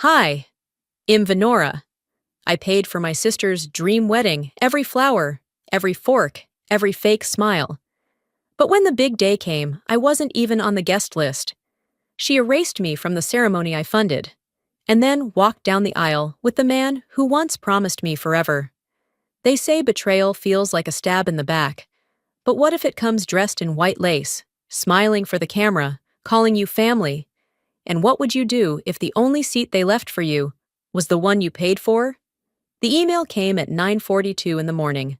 Hi, I'm Venora. I paid for my sister's dream wedding, every flower, every fork, every fake smile. But when the big day came, I wasn't even on the guest list. She erased me from the ceremony I funded, and then walked down the aisle with the man who once promised me forever. They say betrayal feels like a stab in the back, but what if it comes dressed in white lace, smiling for the camera, calling you family? And what would you do if the only seat they left for you was the one you paid for? The email came at 9:42 in the morning.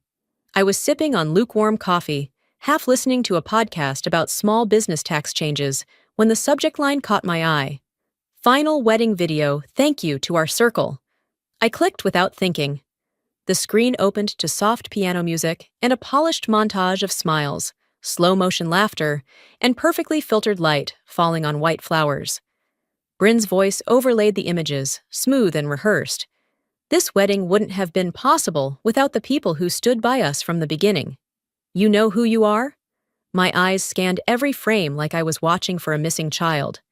I was sipping on lukewarm coffee, half listening to a podcast about small business tax changes, when the subject line caught my eye. Final wedding video, thank you to our circle. I clicked without thinking. The screen opened to soft piano music and a polished montage of smiles, slow motion laughter, and perfectly filtered light falling on white flowers. Bryn's voice overlaid the images, smooth and rehearsed. This wedding wouldn't have been possible without the people who stood by us from the beginning. You know who you are? My eyes scanned every frame like I was watching for a missing child.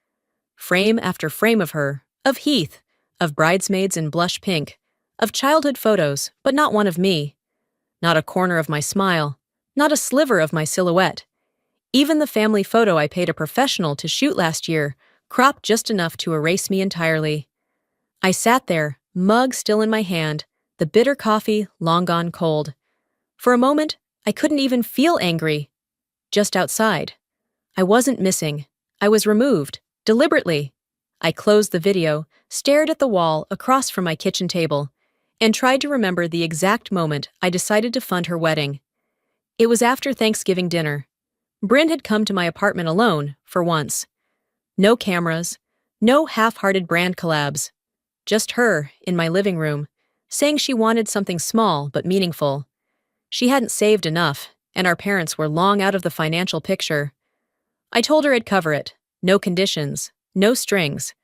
Frame after frame of her, of Heath, of bridesmaids in blush pink, of childhood photos, but not one of me. Not a corner of my smile, not a sliver of my silhouette. Even the family photo I paid a professional to shoot last year cropped just enough to erase me entirely. I sat there, mug still in my hand, the bitter coffee long gone cold. For a moment, I couldn't even feel angry. Just outside. I wasn't missing. I was removed, deliberately. I closed the video, stared at the wall across from my kitchen table, and tried to remember the exact moment I decided to fund her wedding. It was after Thanksgiving dinner. Bryn had come to my apartment alone, for once. No cameras, no half-hearted brand collabs. Just her, in my living room, saying she wanted something small but meaningful. She hadn't saved enough, and our parents were long out of the financial picture. I told her I'd cover it. No conditions, no strings.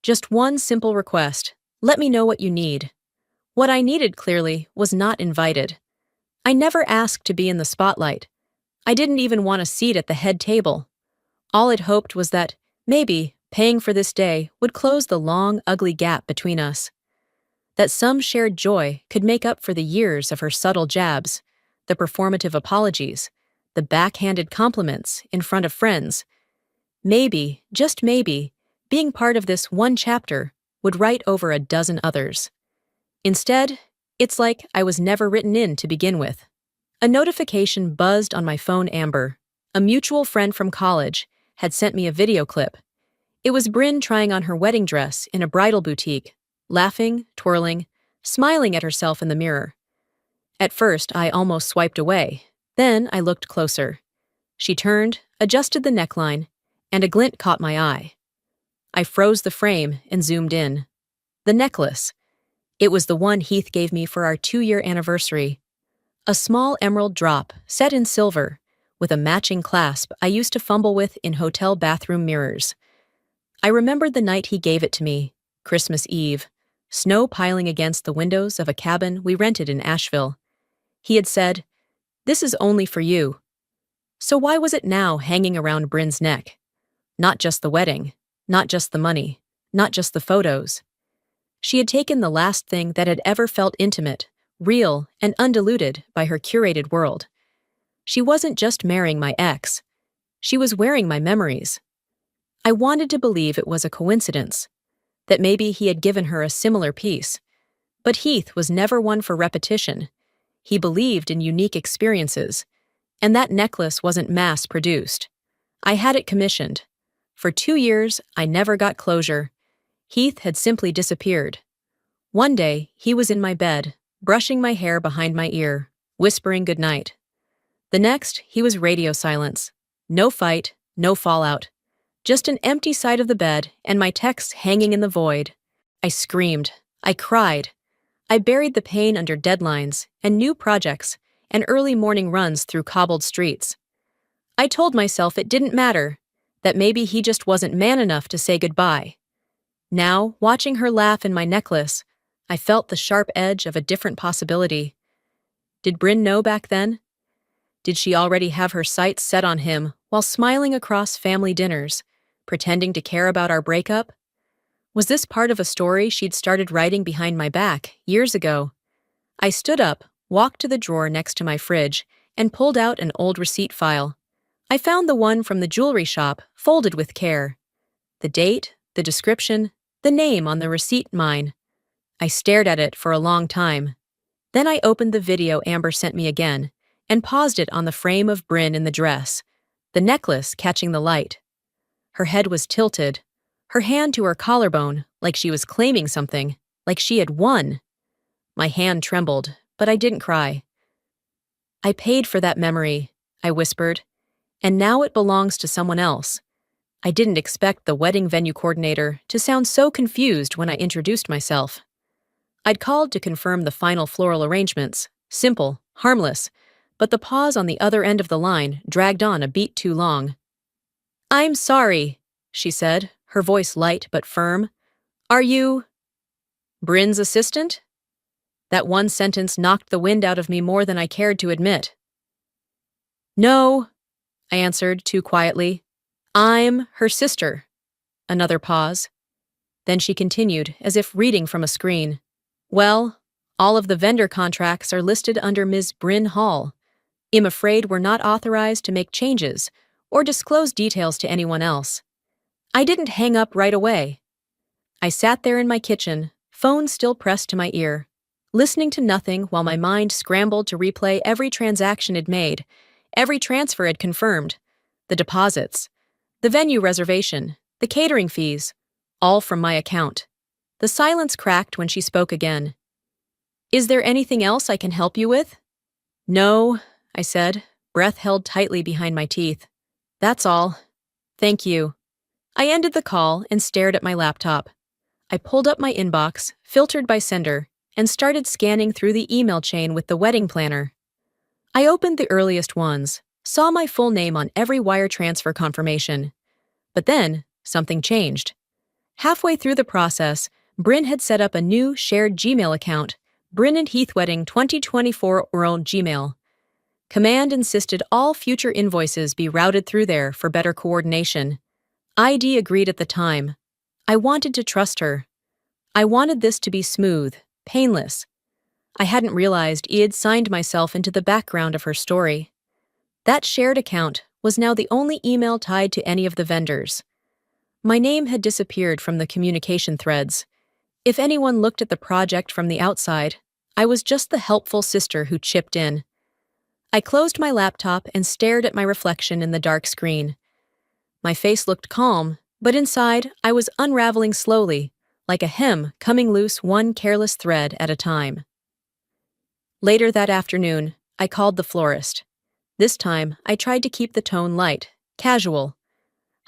Just one simple request. Let me know what you need. What I needed, clearly, was not invited. I never asked to be in the spotlight. I didn't even want a seat at the head table. All I'd hoped was that, maybe, paying for this day would close the long, ugly gap between us. That some shared joy could make up for the years of her subtle jabs, the performative apologies, the backhanded compliments in front of friends. Maybe, just maybe, being part of this one chapter would write over a dozen others. Instead, it's like I was never written in to begin with. A notification buzzed on my phone. Amber, a mutual friend from college, had sent me a video clip. It was Bryn trying on her wedding dress in a bridal boutique, laughing, twirling, smiling at herself in the mirror. At first, I almost swiped away. Then I looked closer. She turned, adjusted the neckline, and a glint caught my eye. I froze the frame and zoomed in. The necklace. It was the one Heath gave me for our 2-year anniversary. A small emerald drop, set in silver, with a matching clasp I used to fumble with in hotel bathroom mirrors. I remembered the night he gave it to me, Christmas Eve, snow piling against the windows of a cabin we rented in Asheville. He had said, "This is only for you." So why was it now hanging around Bryn's neck? Not just the wedding, not just the money, not just the photos. She had taken the last thing that had ever felt intimate, real, and undiluted by her curated world. She wasn't just marrying my ex. She was wearing my memories. I wanted to believe it was a coincidence, that maybe he had given her a similar piece. But Heath was never one for repetition. He believed in unique experiences, and that necklace wasn't mass-produced. I had it commissioned. For 2 years, I never got closure. Heath had simply disappeared. One day, he was in my bed, brushing my hair behind my ear, whispering goodnight. The next, he was radio silence. No fight, no fallout. Just an empty side of the bed and my texts hanging in the void. I screamed. I cried. I buried the pain under deadlines and new projects and early morning runs through cobbled streets. I told myself it didn't matter, that maybe he just wasn't man enough to say goodbye. Now, watching her laugh in my necklace, I felt the sharp edge of a different possibility. Did Bryn know back then? Did she already have her sights set on him while smiling across family dinners, pretending to care about our breakup? Was this part of a story she'd started writing behind my back years ago? I stood up, walked to the drawer next to my fridge, and pulled out an old receipt file. I found the one from the jewelry shop, folded with care. The date, the description, the name on the receipt mine. I stared at it for a long time. Then I opened the video Amber sent me again, and paused it on the frame of Bryn in the dress, the necklace catching the light. Her head was tilted, her hand to her collarbone, like she was claiming something, like she had won. My hand trembled, but I didn't cry. I paid for that memory, I whispered, and now it belongs to someone else. I didn't expect the wedding venue coordinator to sound so confused when I introduced myself. I'd called to confirm the final floral arrangements, simple, harmless, but the pause on the other end of the line dragged on a beat too long. "I'm sorry," she said, her voice light but firm. "Are you Bryn's assistant?" That one sentence knocked the wind out of me more than I cared to admit. "No," I answered too quietly. "I'm her sister." Another pause. Then she continued, as if reading from a screen. "Well, all of the vendor contracts are listed under Ms. Bryn Hall. I'm afraid we're not authorized to make changes or disclose details to anyone else." I didn't hang up right away. I sat there in my kitchen, phone still pressed to my ear, listening to nothing while my mind scrambled to replay every transaction it made, every transfer it confirmed, the deposits, the venue reservation, the catering fees, all from my account. The silence cracked when she spoke again. "Is there anything else I can help you with?" "No," I said, breath held tightly behind my teeth. "That's all. Thank you." I ended the call and stared at my laptop. I pulled up my inbox, filtered by sender, and started scanning through the email chain with the wedding planner. I opened the earliest ones, saw my full name on every wire transfer confirmation. But then, something changed. Halfway through the process, Bryn had set up a new shared Gmail account, Bryn and Heath Wedding 2024 World Gmail. Command insisted all future invoices be routed through there for better coordination. ID agreed at the time. I wanted to trust her. I wanted this to be smooth, painless. I hadn't realized I'd signed myself into the background of her story. That shared account was now the only email tied to any of the vendors. My name had disappeared from the communication threads. If anyone looked at the project from the outside, I was just the helpful sister who chipped in. I closed my laptop and stared at my reflection in the dark screen. My face looked calm, but inside I was unraveling slowly, like a hem coming loose one careless thread at a time. Later that afternoon, I called the florist. This time, I tried to keep the tone light, casual.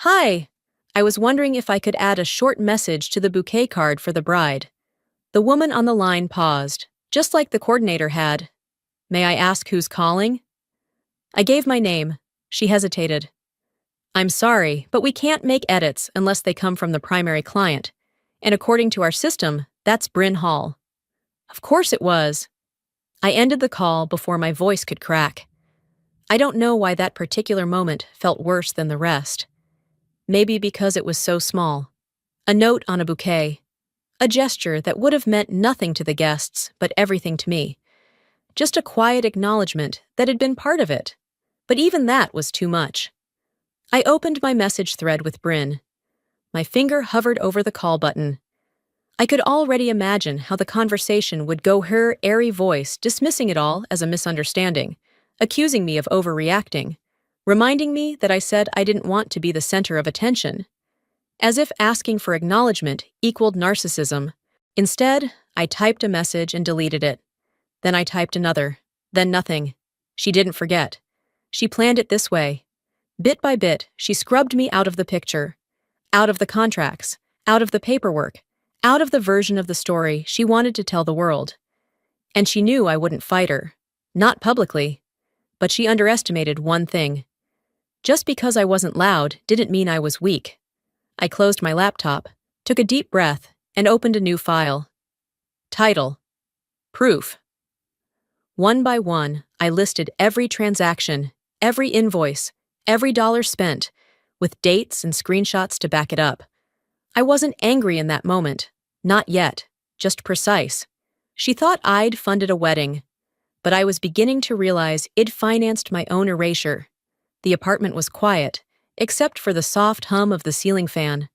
"Hi, I was wondering if I could add a short message to the bouquet card for the bride." The woman on the line paused, just like the coordinator had. "May I ask who's calling?" I gave my name. She hesitated. "I'm sorry, but we can't make edits unless they come from the primary client. And according to our system, that's Bryn Hall." Of course it was. I ended the call before my voice could crack. I don't know why that particular moment felt worse than the rest. Maybe because it was so small. A note on a bouquet. A gesture that would have meant nothing to the guests, but everything to me. Just a quiet acknowledgement that had been part of it. But even that was too much. I opened my message thread with Bryn. My finger hovered over the call button. I could already imagine how the conversation would go, her airy voice dismissing it all as a misunderstanding, accusing me of overreacting, reminding me that I said I didn't want to be the center of attention. As if asking for acknowledgement equaled narcissism. Instead, I typed a message and deleted it. Then I typed another. Then nothing. She didn't forget. She planned it this way. Bit by bit, she scrubbed me out of the picture, out of the contracts, out of the paperwork, out of the version of the story she wanted to tell the world. And she knew I wouldn't fight her. Not publicly. But she underestimated one thing. Just because I wasn't loud didn't mean I was weak. I closed my laptop, took a deep breath, and opened a new file. Title: Proof. One by one, I listed every transaction, every invoice, every dollar spent, with dates and screenshots to back it up. I wasn't angry in that moment. Not yet. Just precise. She thought I'd funded a wedding, but I was beginning to realize I'd financed my own erasure. The apartment was quiet, except for the soft hum of the ceiling fan.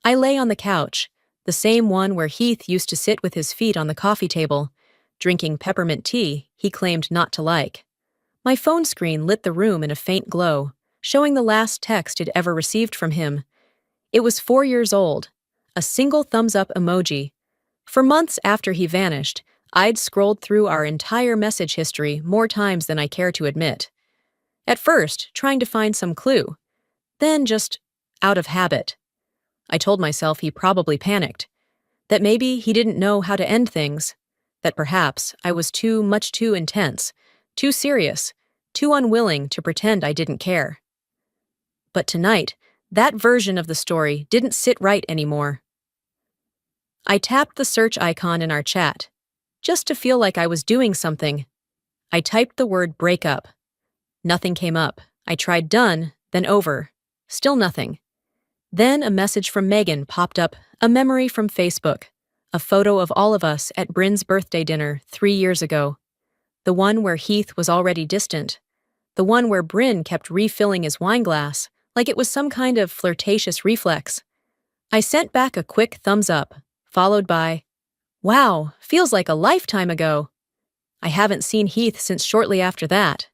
I lay on the couch, the same one where Heath used to sit with his feet on the coffee table, drinking peppermint tea he claimed not to like. My phone screen lit the room in a faint glow, showing the last text I'd ever received from him. It was 4 years old, a single thumbs-up emoji. For months after he vanished, I'd scrolled through our entire message history more times than I care to admit. At first, trying to find some clue, then just out of habit. I told myself he probably panicked, that maybe he didn't know how to end things, that perhaps I was too intense, too serious, too unwilling to pretend I didn't care. But tonight, that version of the story didn't sit right anymore. I tapped the search icon in our chat, just to feel like I was doing something. I typed the word breakup. Nothing came up. I tried done, then over. Still nothing. Then a message from Megan popped up, a memory from Facebook, a photo of all of us at Bryn's birthday dinner 3 years ago. The one where Heath was already distant. The one where Bryn kept refilling his wine glass, like it was some kind of flirtatious reflex. I sent back a quick thumbs up, followed by, "Wow, feels like a lifetime ago." I haven't seen Heath since shortly after that.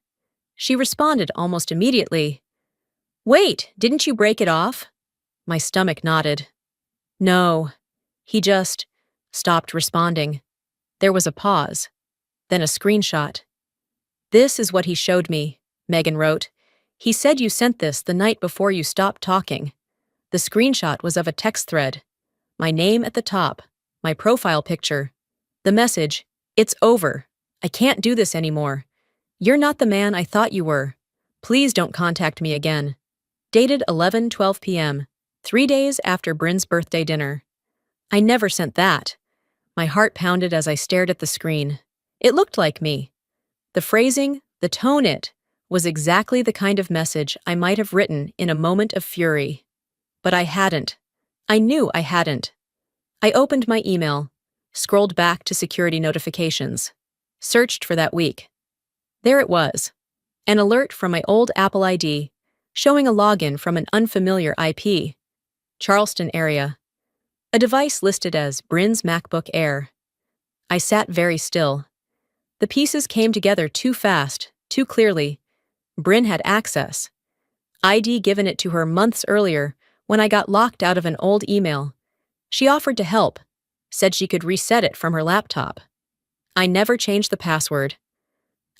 She responded almost immediately, "Wait, didn't you break it off?" My stomach nodded. "No." He just stopped responding. There was a pause, then a screenshot. "This is what he showed me," Megan wrote. "He said you sent this the night before you stopped talking." The screenshot was of a text thread. My name at the top, my profile picture. The message, "It's over. I can't do this anymore. You're not the man I thought you were. Please don't contact me again." Dated 11:12 p.m., 3 days after Bryn's birthday dinner. I never sent that. My heart pounded as I stared at the screen. It looked like me. The phrasing, the tone, it was exactly the kind of message I might have written in a moment of fury. But I hadn't. I knew I hadn't. I opened my email, scrolled back to security notifications, searched for that week. There it was. An alert from my old Apple ID, showing a login from an unfamiliar IP. Charleston area. A device listed as Bryn's MacBook Air. I sat very still. The pieces came together too fast, too clearly. Bryn had access. ID given it to her months earlier when I got locked out of an old email. She offered to help, said she could reset it from her laptop. I never changed the password.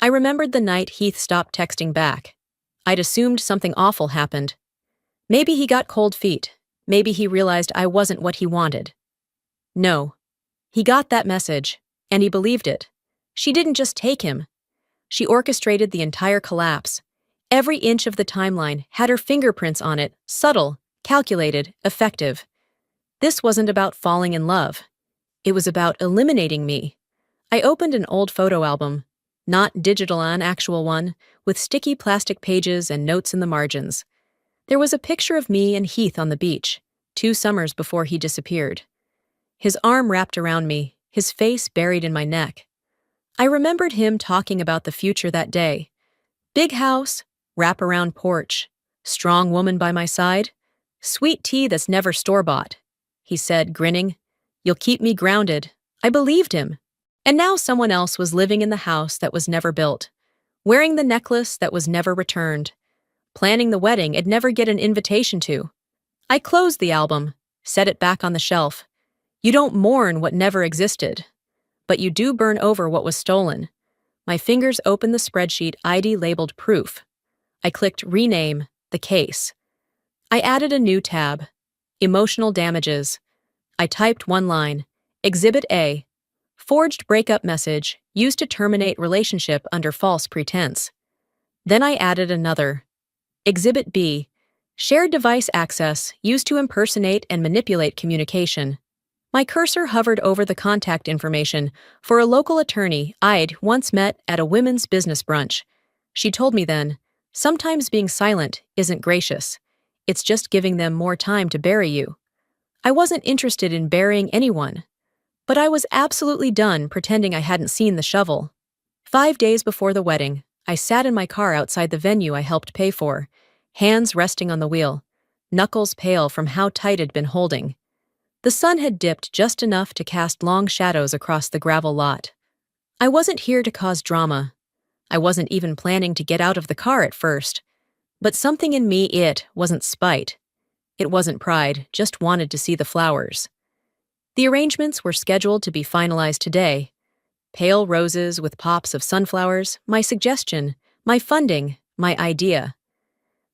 I remembered the night Heath stopped texting back. I'd assumed something awful happened. Maybe he got cold feet. Maybe he realized I wasn't what he wanted. No. He got that message, and he believed it. She didn't just take him. She orchestrated the entire collapse. Every inch of the timeline had her fingerprints on it, subtle, calculated, effective. This wasn't about falling in love. It was about eliminating me. I opened an old photo album, not digital, an actual one, with sticky plastic pages and notes in the margins. There was a picture of me and Heath on the beach, 2 summers before he disappeared. His arm wrapped around me, his face buried in my neck. I remembered him talking about the future that day. Big house, wraparound porch, strong woman by my side, sweet tea that's never store-bought. He said, grinning, "You'll keep me grounded." I believed him. And now someone else was living in the house that was never built, wearing the necklace that was never returned, planning the wedding I'd never get an invitation to. I closed the album, set it back on the shelf. You don't mourn what never existed, but you do burn over what was stolen. My fingers opened the spreadsheet ID labeled proof. I clicked rename, the case. I added a new tab, emotional damages. I typed one line, Exhibit A, forged breakup message used to terminate relationship under false pretense. Then I added another, Exhibit B, shared device access used to impersonate and manipulate communication. My cursor hovered over the contact information for a local attorney I'd once met at a women's business brunch. She told me then, sometimes being silent isn't gracious. It's just giving them more time to bury you. I wasn't interested in burying anyone, but I was absolutely done pretending I hadn't seen the shovel. 5 days before the wedding, I sat in my car outside the venue I helped pay for, hands resting on the wheel, knuckles pale from how tight I'd been holding. The sun had dipped just enough to cast long shadows across the gravel lot. I wasn't here to cause drama. I wasn't even planning to get out of the car at first. But something in me, it wasn't spite. It wasn't pride, just wanted to see the flowers. The arrangements were scheduled to be finalized today. Pale roses with pops of sunflowers, my suggestion, my funding, my idea.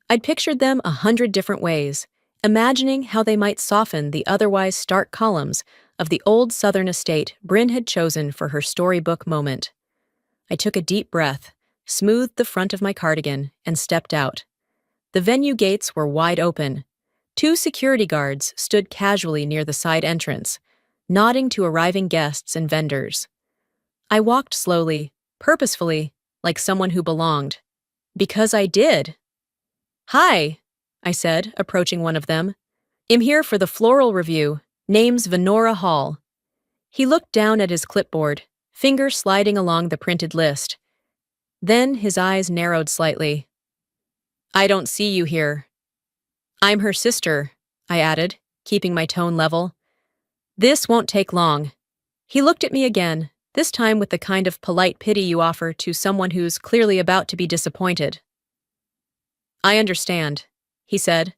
I'd pictured them 100 different ways, imagining how they might soften the otherwise stark columns of the old southern estate Bryn had chosen for her storybook moment. I took a deep breath, smoothed the front of my cardigan, and stepped out. The venue gates were wide open. 2 security guards stood casually near the side entrance, nodding to arriving guests and vendors. I walked slowly, purposefully, like someone who belonged. Because I did. "Hi," I said, approaching one of them. "I'm here for the floral review. Name's Venora Hall." He looked down at his clipboard, finger sliding along the printed list. Then his eyes narrowed slightly. "I don't see you here." "I'm her sister," I added, keeping my tone level. "This won't take long." He looked at me again, this time with the kind of polite pity you offer to someone who's clearly about to be disappointed. "I understand," he said,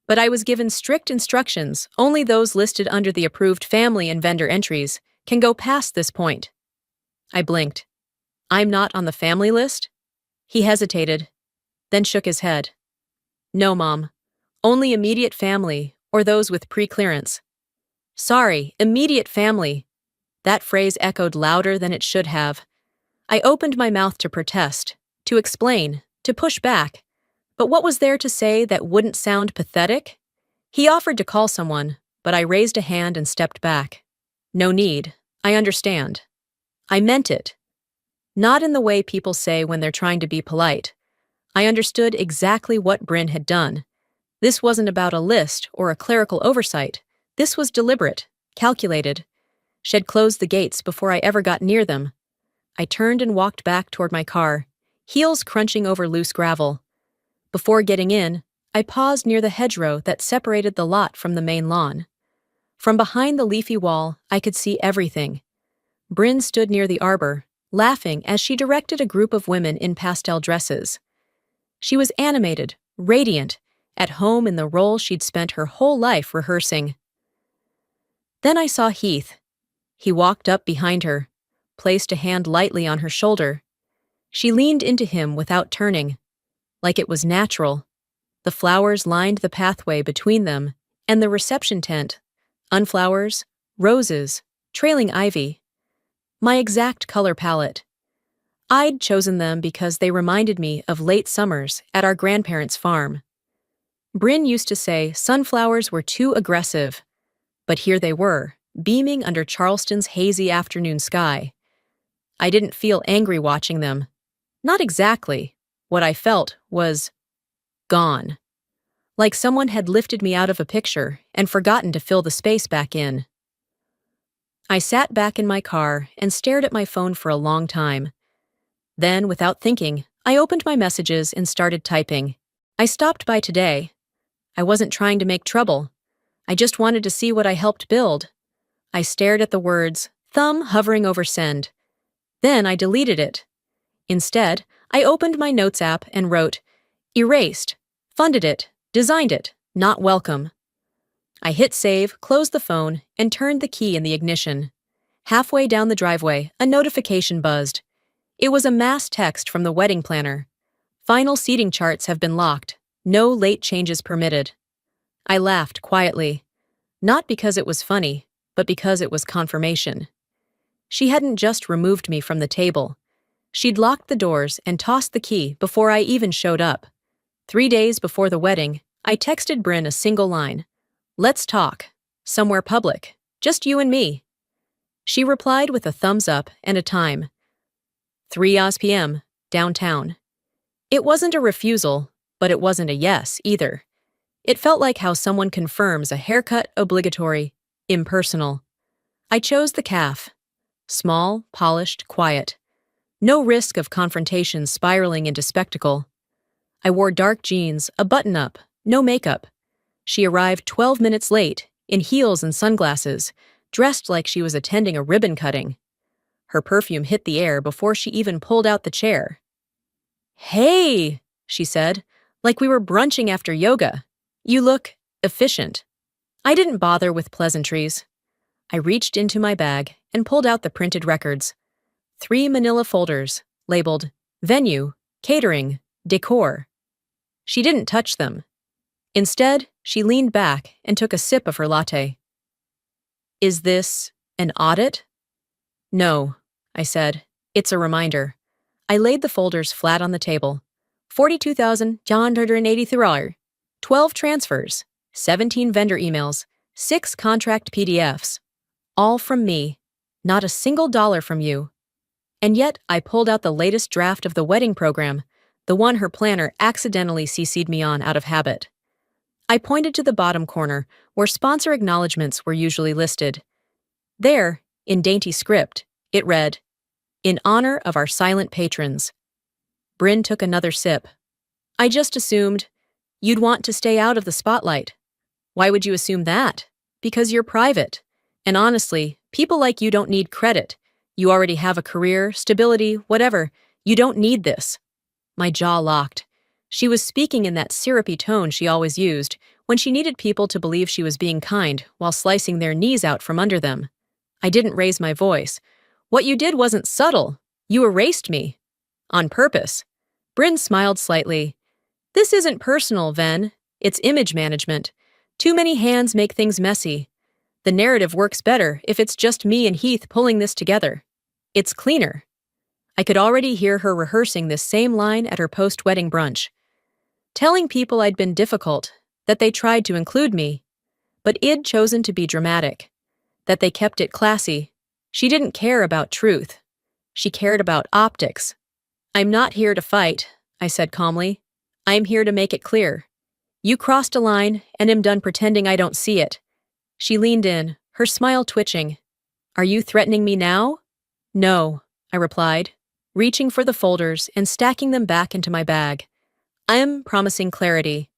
"but I was given strict instructions. Only those listed under the approved family and vendor entries can go past this point." I blinked. "I'm not on the family list?" He hesitated, then shook his head. "No, Mom. Only immediate family, or those with pre-clearance." "Sorry, immediate family." That phrase echoed louder than it should have. I opened my mouth to protest, to explain, to push back. But what was there to say that wouldn't sound pathetic? He offered to call someone, but I raised a hand and stepped back. "No need. I understand." I meant it. Not in the way people say when they're trying to be polite. I understood exactly what Bryn had done. This wasn't about a list or a clerical oversight. This was deliberate, calculated. She'd closed the gates before I ever got near them. I turned and walked back toward my car, heels crunching over loose gravel. Before getting in, I paused near the hedgerow that separated the lot from the main lawn. From behind the leafy wall, I could see everything. Bryn stood near the arbor, laughing as she directed a group of women in pastel dresses. She was animated, radiant, at home in the role she'd spent her whole life rehearsing. Then I saw Heath. He walked up behind her, placed a hand lightly on her shoulder. She leaned into him without turning, like it was natural. The flowers lined the pathway between them and the reception tent. Unflowers, roses, trailing ivy. My exact color palette. I'd chosen them because they reminded me of late summers at our grandparents' farm. Bryn used to say sunflowers were too aggressive, but here they were, beaming under Charleston's hazy afternoon sky. I didn't feel angry watching them. Not exactly. What I felt was gone. Like someone had lifted me out of a picture and forgotten to fill the space back in. I sat back in my car and stared at my phone for a long time. Then, without thinking, I opened my messages and started typing. I stopped by today. I wasn't trying to make trouble. I just wanted to see what I helped build. I stared at the words, thumb hovering over send. Then I deleted it. Instead, I opened my notes app and wrote, "Erased, funded it, designed it, not welcome." I hit save, closed the phone, and turned the key in the ignition. Halfway down the driveway, a notification buzzed. It was a mass text from the wedding planner. "Final seating charts have been locked. No late changes permitted." I laughed quietly, not because it was funny, but because it was confirmation. She hadn't just removed me from the table. She'd locked the doors and tossed the key before I even showed up. 3 days before the wedding, I texted Bryn a single line. "Let's talk. Somewhere public. Just you and me." She replied with a thumbs up and a time. 3 p.m., downtown. It wasn't a refusal, but it wasn't a yes either. It felt like how someone confirms a haircut obligatory, impersonal. I chose the calf. Small, polished, quiet. No risk of confrontation spiraling into spectacle. I wore dark jeans, a button-up, no makeup. She arrived 12 minutes late, in heels and sunglasses, dressed like she was attending a ribbon cutting. Her perfume hit the air before she even pulled out the chair. "Hey," she said, like we were brunching after yoga. "You look efficient." I didn't bother with pleasantries. I reached into my bag and pulled out the printed records. 3 manila folders, labeled venue, catering, decor. She didn't touch them. Instead, she leaned back and took a sip of her latte. "Is this an audit?" "No," I said. "It's a reminder." I laid the folders flat on the table. $42,983, 12 transfers, 17 vendor emails, 6 contract PDFs. All from me, not a single dollar from you. And yet, I pulled out the latest draft of the wedding program, the one her planner accidentally CC'd me on out of habit. I pointed to the bottom corner, where sponsor acknowledgments were usually listed. There, in dainty script, it read, "In honor of our silent patrons." Bryn took another sip. "I just assumed you'd want to stay out of the spotlight." "Why would you assume that?" "Because you're private. And honestly, people like you don't need credit. You already have a career, stability, whatever. You don't need this." My jaw locked. She was speaking in that syrupy tone she always used when she needed people to believe she was being kind while slicing their knees out from under them. I didn't raise my voice. "What you did wasn't subtle. You erased me. On purpose." Bryn smiled slightly. "This isn't personal, Ven. It's image management. Too many hands make things messy. The narrative works better if it's just me and Heath pulling this together. It's cleaner." I could already hear her rehearsing this same line at her post-wedding brunch. Telling people I'd been difficult, that they tried to include me, but I'd chosen to be dramatic, that they kept it classy. She didn't care about truth. She cared about optics. "I'm not here to fight," I said calmly. "I'm here to make it clear. You crossed a line and am done pretending I don't see it." She leaned in, her smile twitching. "Are you threatening me now?" "No," I replied, reaching for the folders and stacking them back into my bag. "I'm promising clarity."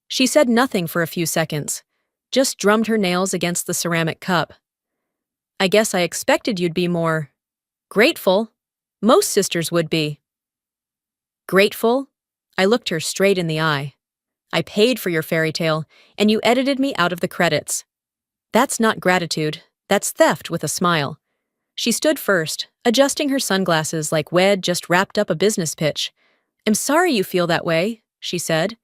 She said nothing for a few seconds, just drummed her nails against the ceramic cup. "I guess I expected you'd be more grateful. Most sisters would be." "Grateful?" I looked her straight in the eye. "I paid for your fairy tale, and you edited me out of the credits. That's not gratitude, that's theft with a smile." She stood first, adjusting her sunglasses like Wed just wrapped up a business pitch. "I'm sorry you feel that way," she said,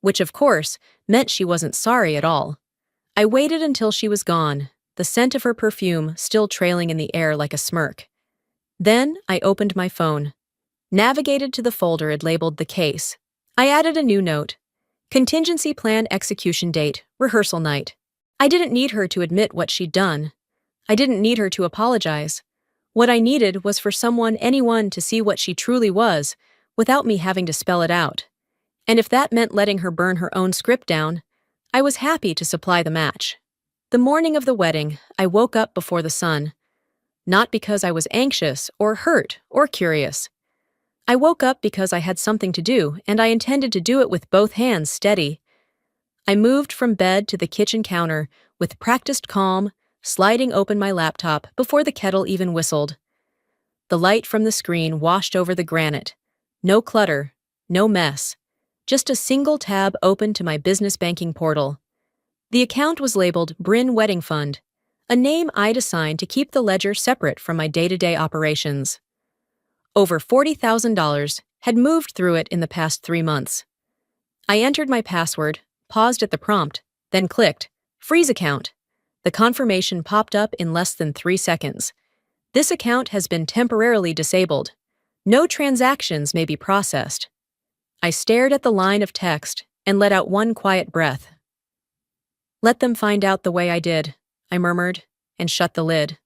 which of course meant she wasn't sorry at all. I waited until she was gone, the scent of her perfume still trailing in the air like a smirk. Then I opened my phone, navigated to the folder it labeled the case. I added a new note. Contingency plan execution date, rehearsal night. I didn't need her to admit what she'd done. I didn't need her to apologize. What I needed was for anyone to see what she truly was, without me having to spell it out. And if that meant letting her burn her own script down, I was happy to supply the match. The morning of the wedding, I woke up before the sun. Not because I was anxious or hurt or curious. I woke up because I had something to do, and I intended to do it with both hands steady. I moved from bed to the kitchen counter with practiced calm, sliding open my laptop before the kettle even whistled. The light from the screen washed over the granite. No clutter, no mess. Just a single tab open to my business banking portal. The account was labeled Bryn Wedding Fund, a name I'd assigned to keep the ledger separate from my day-to-day operations. Over $40,000 had moved through it in the past 3 months. I entered my password, paused at the prompt, then clicked, Freeze account. The confirmation popped up in less than 3 seconds. This account has been temporarily disabled. No transactions may be processed. I stared at the line of text and let out one quiet breath. "Let them find out the way I did," I murmured, and shut the lid.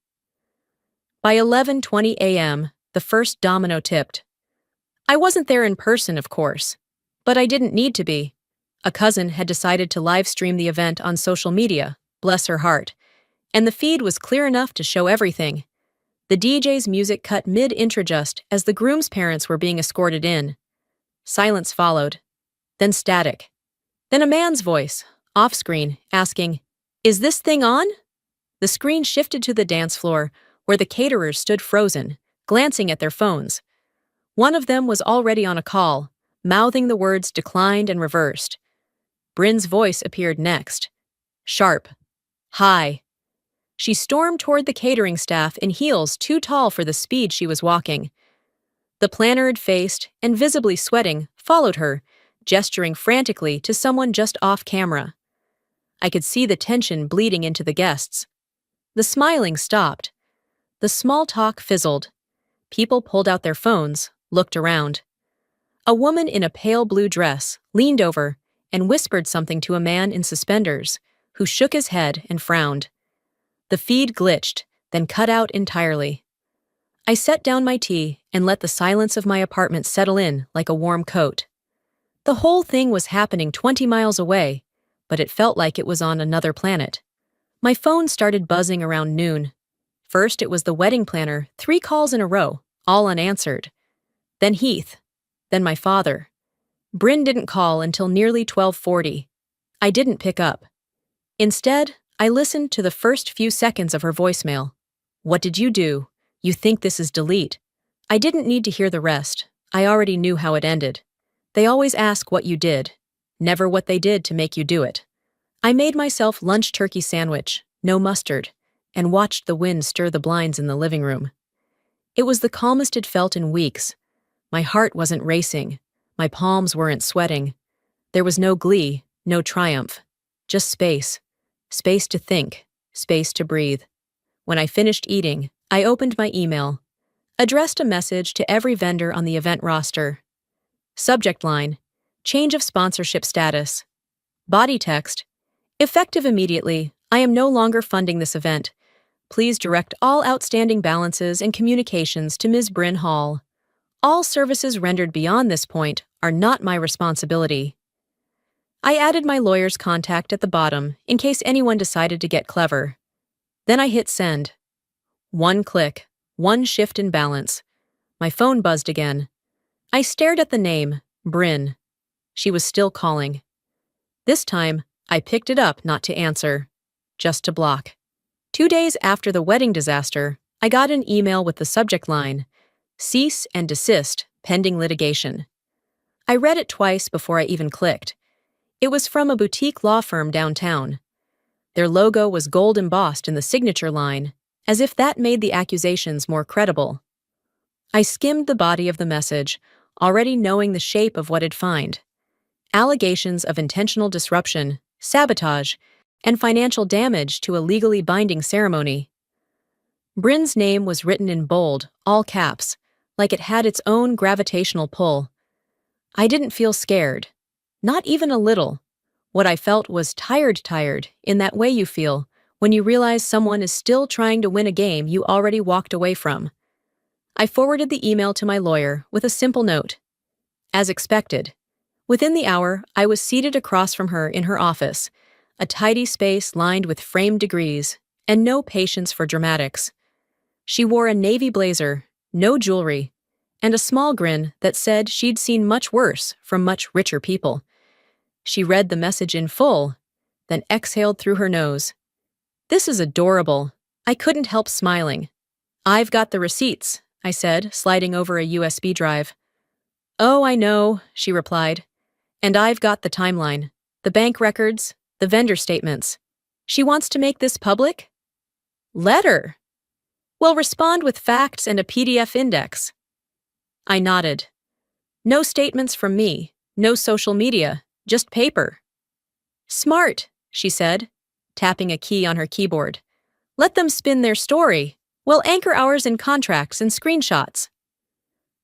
By 11:20 a.m., the first domino tipped. I wasn't there in person, of course, but I didn't need to be. A cousin had decided to live stream the event on social media, bless her heart, and the feed was clear enough to show everything. The DJ's music cut mid-introjust as the groom's parents were being escorted in. Silence followed, then static. Then a man's voice, off-screen, asking, "Is this thing on?" The screen shifted to the dance floor, where the caterers stood frozen, glancing at their phones. One of them was already on a call, mouthing the words declined and reversed. Bryn's voice appeared next. Sharp. High. She stormed toward the catering staff in heels too tall for the speed she was walking. The plannered-faced and visibly sweating followed her, gesturing frantically to someone just off camera. I could see the tension bleeding into the guests. The smiling stopped. The small talk fizzled. People pulled out their phones, looked around. A woman in a pale blue dress leaned over and whispered something to a man in suspenders, who shook his head and frowned. The feed glitched, then cut out entirely. I set down my tea and let the silence of my apartment settle in like a warm coat. The whole thing was happening 20 miles away, but it felt like it was on another planet. My phone started buzzing around noon. First it was the wedding planner, 3 calls in a row, all unanswered. Then Heath. Then my father. Bryn didn't call until nearly 12:40. I didn't pick up. Instead, I listened to the first few seconds of her voicemail. "What did you do? You think this is delete?" I didn't need to hear the rest. I already knew how it ended. They always ask what you did, never what they did to make you do it. I made myself lunch turkey sandwich, no mustard, and watched the wind stir the blinds in the living room. It was the calmest it felt in weeks. My heart wasn't racing. My palms weren't sweating. There was no glee, no triumph. Just space. Space to think. Space to breathe. When I finished eating, I opened my email. Addressed a message to every vendor on the event roster. Subject line: change of sponsorship status. Body text: effective immediately. I am no longer funding this event. Please direct all outstanding balances and communications to Ms. Bryn Hall. All services rendered beyond this point are not my responsibility. I added my lawyer's contact at the bottom in case anyone decided to get clever. Then I hit send. One click, one shift in balance. My phone buzzed again. I stared at the name, Bryn. She was still calling. This time, I picked it up not to answer, just to block. 2 days after the wedding disaster, I got an email with the subject line, "Cease and desist, pending litigation." I read it twice before I even clicked. It was from a boutique law firm downtown. Their logo was gold embossed in the signature line, as if that made the accusations more credible. I skimmed the body of the message, already knowing the shape of what I'd find. Allegations of intentional disruption, sabotage, and financial damage to a legally binding ceremony. Bryn's name was written in bold, all caps, like it had its own gravitational pull. I didn't feel scared. Not even a little. What I felt was tired, in that way you feel when you realize someone is still trying to win a game you already walked away from. I forwarded the email to my lawyer with a simple note. As expected. Within the hour, I was seated across from her in her office, a tidy space lined with framed degrees, and no patience for dramatics. She wore a navy blazer, no jewelry, and a small grin that said she'd seen much worse from much richer people. She read the message in full, then exhaled through her nose. "This is adorable." I couldn't help smiling. "I've got the receipts," I said, sliding over a USB drive. "Oh, I know," she replied. "And I've got the timeline, the bank records, the vendor statements. She wants to make this public?" "Let her." "Well, respond with facts and a PDF index." I nodded. "No statements from me, no social media, just paper." "Smart," she said, tapping a key on her keyboard. "Let them spin their story. We'll anchor ours in contracts and screenshots."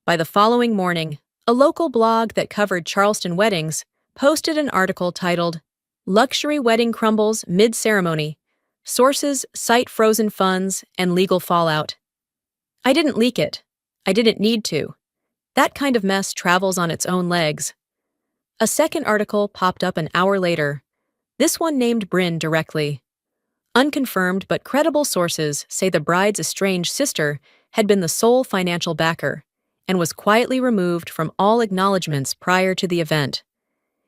By the following morning, a local blog that covered Charleston weddings posted an article titled, "Luxury Wedding Crumbles Mid-Ceremony. Sources Cite Frozen Funds and Legal Fallout." I didn't leak it. I didn't need to. That kind of mess travels on its own legs. A second article popped up an hour later. This one named Bryn directly. Unconfirmed but credible sources say the bride's estranged sister had been the sole financial backer and was quietly removed from all acknowledgments prior to the event.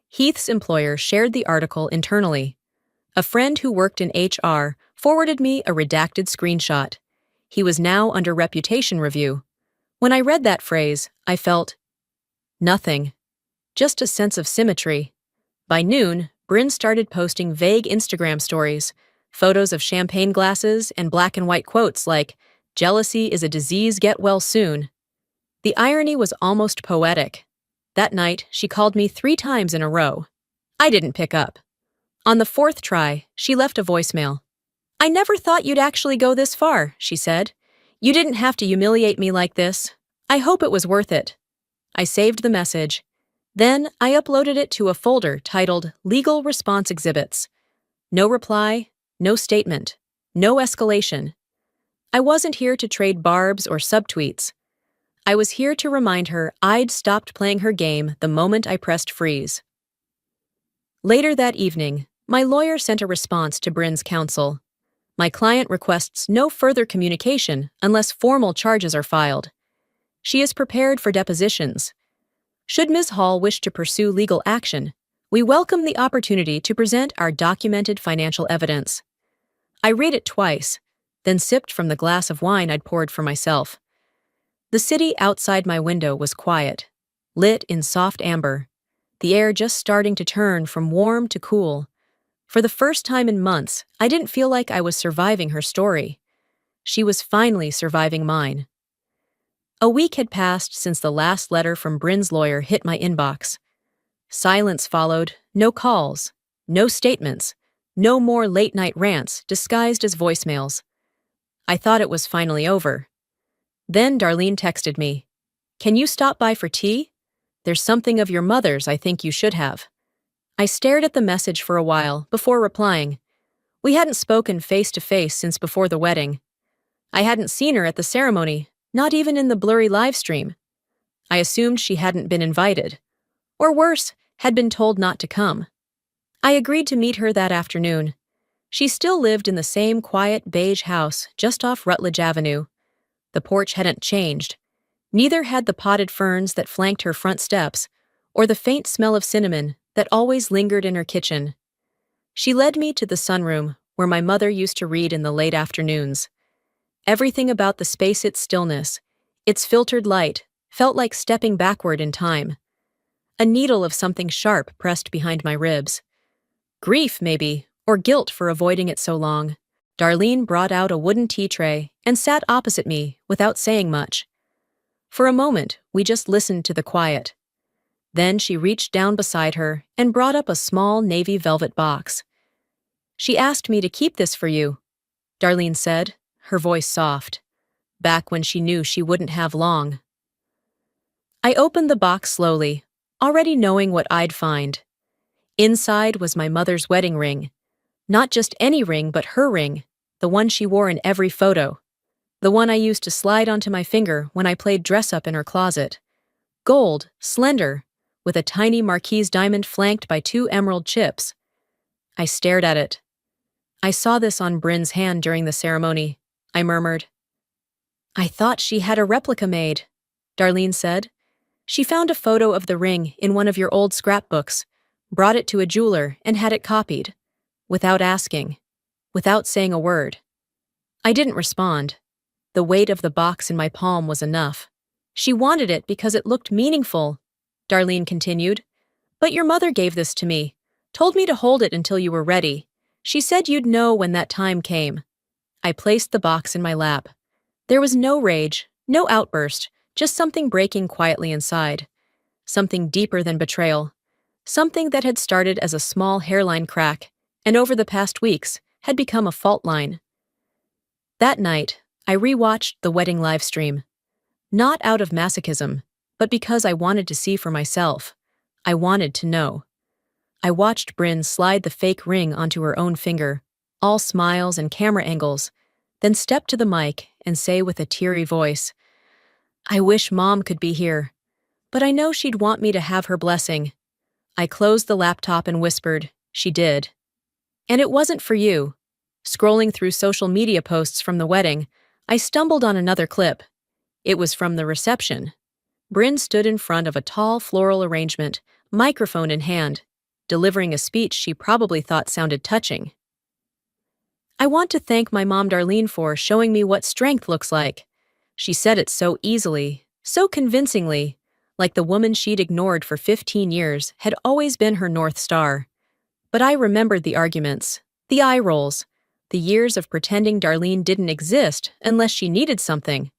Heath's employer shared the article internally. A friend who worked in HR forwarded me a redacted screenshot. He was now under reputation review. When I read that phrase, I felt nothing. Just a sense of symmetry. By noon, Bryn started posting vague Instagram stories, photos of champagne glasses and black and white quotes like, "Jealousy is a disease, get well soon." The irony was almost poetic. That night, she called me 3 times in a row. I didn't pick up. On the 4th try, she left a voicemail. "I never thought you'd actually go this far," she said. "You didn't have to humiliate me like this. I hope it was worth it." I saved the message. Then I uploaded it to a folder titled Legal Response Exhibits. No reply, no statement, no escalation. I wasn't here to trade barbs or subtweets. I was here to remind her I'd stopped playing her game the moment I pressed freeze. Later that evening, my lawyer sent a response to Bryn's counsel. My client requests no further communication unless formal charges are filed. She is prepared for depositions. Should Ms. Hall wish to pursue legal action, we welcome the opportunity to present our documented financial evidence. I read it twice, then sipped from the glass of wine I'd poured for myself. The city outside my window was quiet, lit in soft amber, the air just starting to turn from warm to cool. For the first time in months, I didn't feel like I was surviving her story. She was finally surviving mine. A week had passed since the last letter from Bryn's lawyer hit my inbox. Silence followed, no calls, no statements, no more late-night rants disguised as voicemails. I thought it was finally over. Then Darlene texted me. "Can you stop by for tea? There's something of your mother's I think you should have." I stared at the message for a while before replying. We hadn't spoken face-to-face since before the wedding. I hadn't seen her at the ceremony, not even in the blurry live stream. I assumed she hadn't been invited. Or worse, had been told not to come. I agreed to meet her that afternoon. She still lived in the same quiet beige house just off Rutledge Avenue. The porch hadn't changed. Neither had the potted ferns that flanked her front steps, or the faint smell of cinnamon that always lingered in her kitchen. She led me to the sunroom, where my mother used to read in the late afternoons. Everything about the space, its stillness, its filtered light, felt like stepping backward in time. A needle of something sharp pressed behind my ribs. Grief, maybe, or guilt for avoiding it so long. Darlene brought out a wooden tea tray and sat opposite me without saying much. For a moment, we just listened to the quiet. Then she reached down beside her and brought up a small navy velvet box. "She asked me to keep this for you," Darlene said, her voice soft, back when she knew she wouldn't have long. I opened the box slowly, already knowing what I'd find. Inside was my mother's wedding ring. Not just any ring, but her ring, the one she wore in every photo. The one I used to slide onto my finger when I played dress-up in her closet. Gold, slender, with a tiny marquise diamond flanked by 2 emerald chips. I stared at it. "I saw this on Bryn's hand during the ceremony," I murmured. "I thought she had a replica made," Darlene said. "She found a photo of the ring in one of your old scrapbooks, brought it to a jeweler, and had it copied. Without asking. Without saying a word." I didn't respond. The weight of the box in my palm was enough. "She wanted it because it looked meaningful," Darlene continued. "But your mother gave this to me, told me to hold it until you were ready. She said you'd know when that time came." I placed the box in my lap. There was no rage, no outburst, just something breaking quietly inside. Something deeper than betrayal. Something that had started as a small hairline crack, and over the past weeks had become a fault line. That night, I rewatched the wedding livestream. Not out of masochism, but because I wanted to see for myself. I wanted to know. I watched Bryn slide the fake ring onto her own finger, all smiles and camera angles, then step to the mic and say with a teary voice, "I wish Mom could be here, but I know she'd want me to have her blessing. I closed the laptop and whispered, "She did." And it wasn't for you. Scrolling through social media posts from the wedding, I stumbled on another clip. It was from the reception. Bryn stood in front of a tall floral arrangement, microphone in hand, delivering a speech she probably thought sounded touching. "I want to thank my mom Darlene for showing me what strength looks like." She said it so easily, so convincingly, like the woman she'd ignored for 15 years had always been her North Star. But I remembered the arguments, the eye rolls, the years of pretending Darlene didn't exist unless she needed something.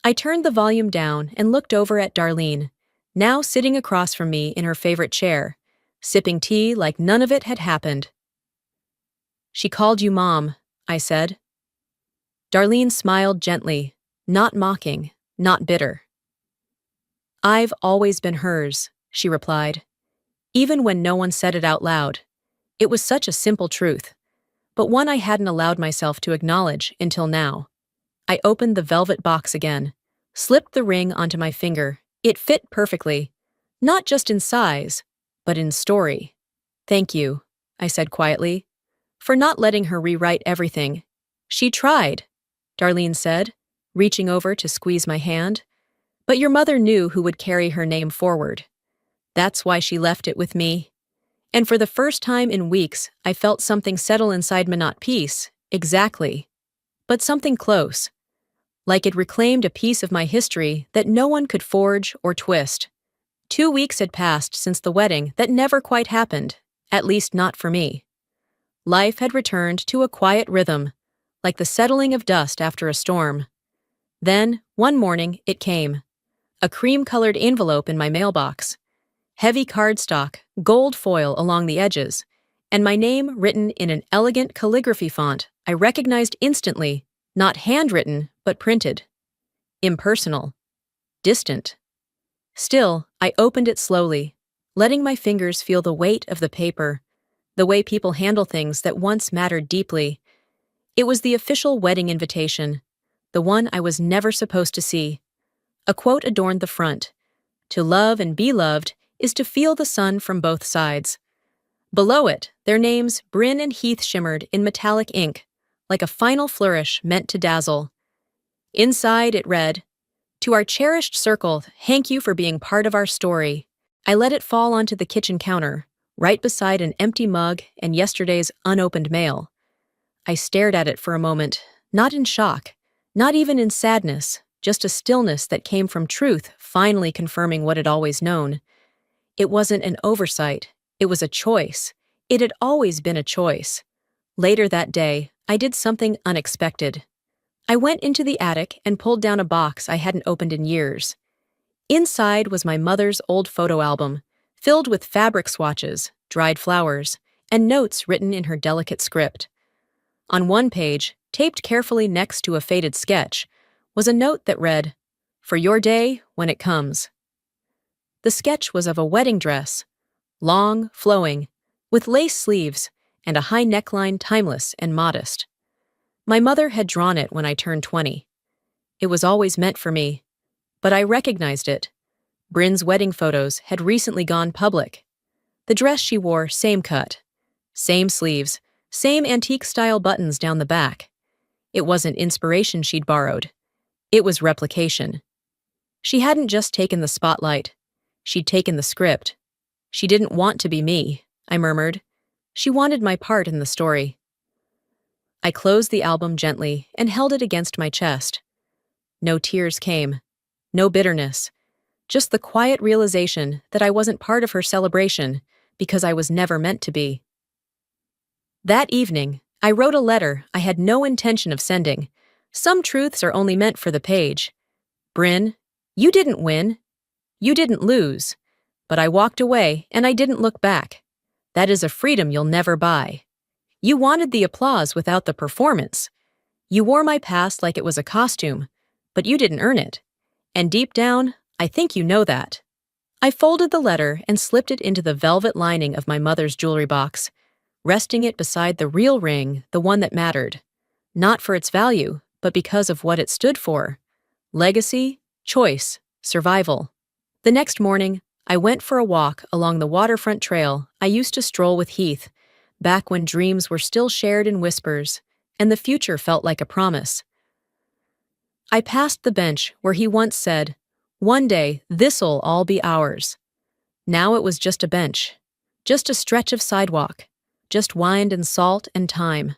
I turned the volume down and looked over at Darlene, now sitting across from me in her favorite chair, sipping tea like none of it had happened. "She called you Mom," I said. Darlene smiled gently, not mocking, not bitter. "I've always been hers," she replied, even when no one said it out loud. It was such a simple truth, but one I hadn't allowed myself to acknowledge until now. I opened the velvet box again, slipped the ring onto my finger. It fit perfectly, not just in size, but in story. "Thank you," I said quietly, "for not letting her rewrite everything." "She tried," Darlene said, reaching over to squeeze my hand. "But your mother knew who would carry her name forward. That's why she left it with me." And for the first time in weeks, I felt something settle inside me, not peace, exactly, but something close, like it reclaimed a piece of my history that no one could forge or twist. 2 weeks had passed since the wedding that never quite happened, at least not for me. Life had returned to a quiet rhythm, like the settling of dust after a storm. Then, one morning, it came. A cream-colored envelope in my mailbox. Heavy cardstock, gold foil along the edges, and my name written in an elegant calligraphy font I recognized instantly, not handwritten, but printed. Impersonal. Distant. Still, I opened it slowly, letting my fingers feel the weight of the paper, the way people handle things that once mattered deeply. It was the official wedding invitation, the one I was never supposed to see. A quote adorned the front. "To love and be loved is to feel the sun from both sides." Below it, their names, Bryn and Heath, shimmered in metallic ink, like a final flourish meant to dazzle. Inside it read, "To our cherished circle, thank you for being part of our story." I let it fall onto the kitchen counter, right beside an empty mug and yesterday's unopened mail. I stared at it for a moment, not in shock, not even in sadness, just a stillness that came from truth finally confirming what I'd always known. It wasn't an oversight, it was a choice. It had always been a choice. Later that day, I did something unexpected. I went into the attic and pulled down a box I hadn't opened in years. Inside was my mother's old photo album, filled with fabric swatches, dried flowers, and notes written in her delicate script. On one page, taped carefully next to a faded sketch, was a note that read, "For your day when it comes." The sketch was of a wedding dress, long, flowing, with lace sleeves and a high neckline, timeless and modest. My mother had drawn it when I turned 20. It was always meant for me, but I recognized it. Bryn's wedding photos had recently gone public. The dress she wore, same cut, same sleeves, same antique-style buttons down the back. It wasn't inspiration she'd borrowed. It was replication. She hadn't just taken the spotlight. She'd taken the script. She didn't want to be me, I murmured. She wanted my part in the story. I closed the album gently and held it against my chest. No tears came. No bitterness. Just the quiet realization that I wasn't part of her celebration because I was never meant to be. That evening, I wrote a letter I had no intention of sending. Some truths are only meant for the page. "Bryn, you didn't win. You didn't lose. But I walked away and I didn't look back. That is a freedom you'll never buy. You wanted the applause without the performance. You wore my past like it was a costume, but you didn't earn it. And deep down, I think you know that." I folded the letter and slipped it into the velvet lining of my mother's jewelry box, resting it beside the real ring, the one that mattered. Not for its value, but because of what it stood for. Legacy, choice, survival. The next morning, I went for a walk along the waterfront trail I used to stroll with Heath, back when dreams were still shared in whispers, and the future felt like a promise. I passed the bench where he once said, "One day, this'll all be ours." Now it was just a bench, just a stretch of sidewalk, just wind and salt and time.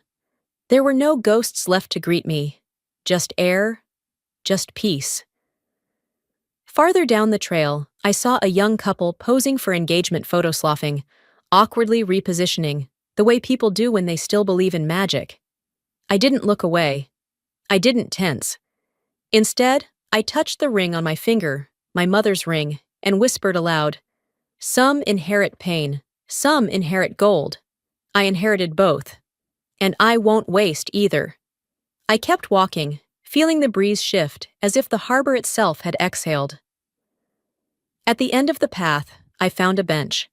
There were no ghosts left to greet me, just air, just peace. Farther down the trail, I saw a young couple posing for engagement photo sloughing, awkwardly repositioning, the way people do when they still believe in magic. I didn't look away. I didn't tense. Instead, I touched the ring on my finger, my mother's ring, and whispered aloud, "Some inherit pain, some inherit gold. I inherited both. And I won't waste either." I kept walking, feeling the breeze shift as if the harbor itself had exhaled. At the end of the path, I found a bench.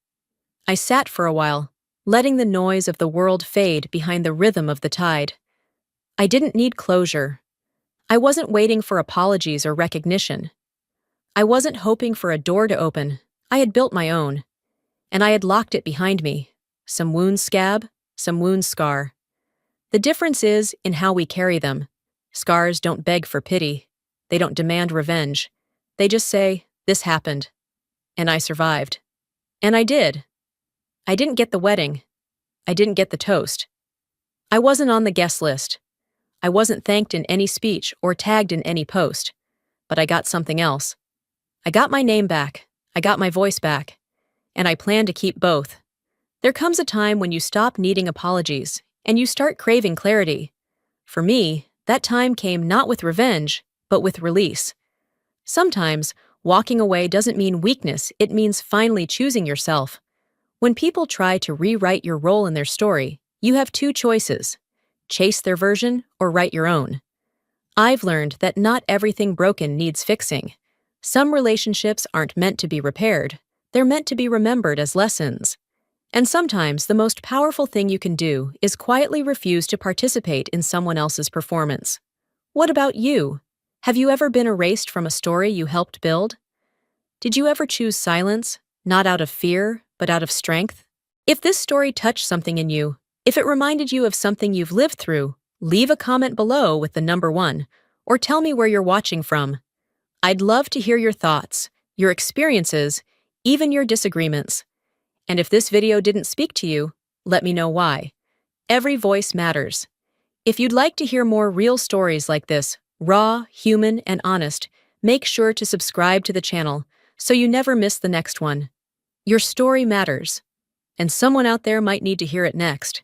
I sat for a while, letting the noise of the world fade behind the rhythm of the tide. I didn't need closure. I wasn't waiting for apologies or recognition. I wasn't hoping for a door to open. I had built my own. And I had locked it behind me. Some wound scab, some wound scar. The difference is in how we carry them. Scars don't beg for pity. They don't demand revenge. They just say, "This happened." And I survived. And I did. I didn't get the wedding. I didn't get the toast. I wasn't on the guest list. I wasn't thanked in any speech or tagged in any post. But I got something else. I got my name back. I got my voice back. And I plan to keep both. There comes a time when you stop needing apologies and you start craving clarity. For me, that time came not with revenge, but with release. Sometimes, walking away doesn't mean weakness, it means finally choosing yourself. When people try to rewrite your role in their story, you have two choices: chase their version or write your own. I've learned that not everything broken needs fixing. Some relationships aren't meant to be repaired, they're meant to be remembered as lessons. And sometimes the most powerful thing you can do is quietly refuse to participate in someone else's performance. What about you? Have you ever been erased from a story you helped build? Did you ever choose silence, not out of fear, but out of strength? If this story touched something in you, if it reminded you of something you've lived through, leave a comment below with the number 1, or tell me where you're watching from. I'd love to hear your thoughts, your experiences, even your disagreements. And if this video didn't speak to you, let me know why. Every voice matters. If you'd like to hear more real stories like this, raw, human, and honest, make sure to subscribe to the channel so you never miss the next one. Your story matters, and someone out there might need to hear it next.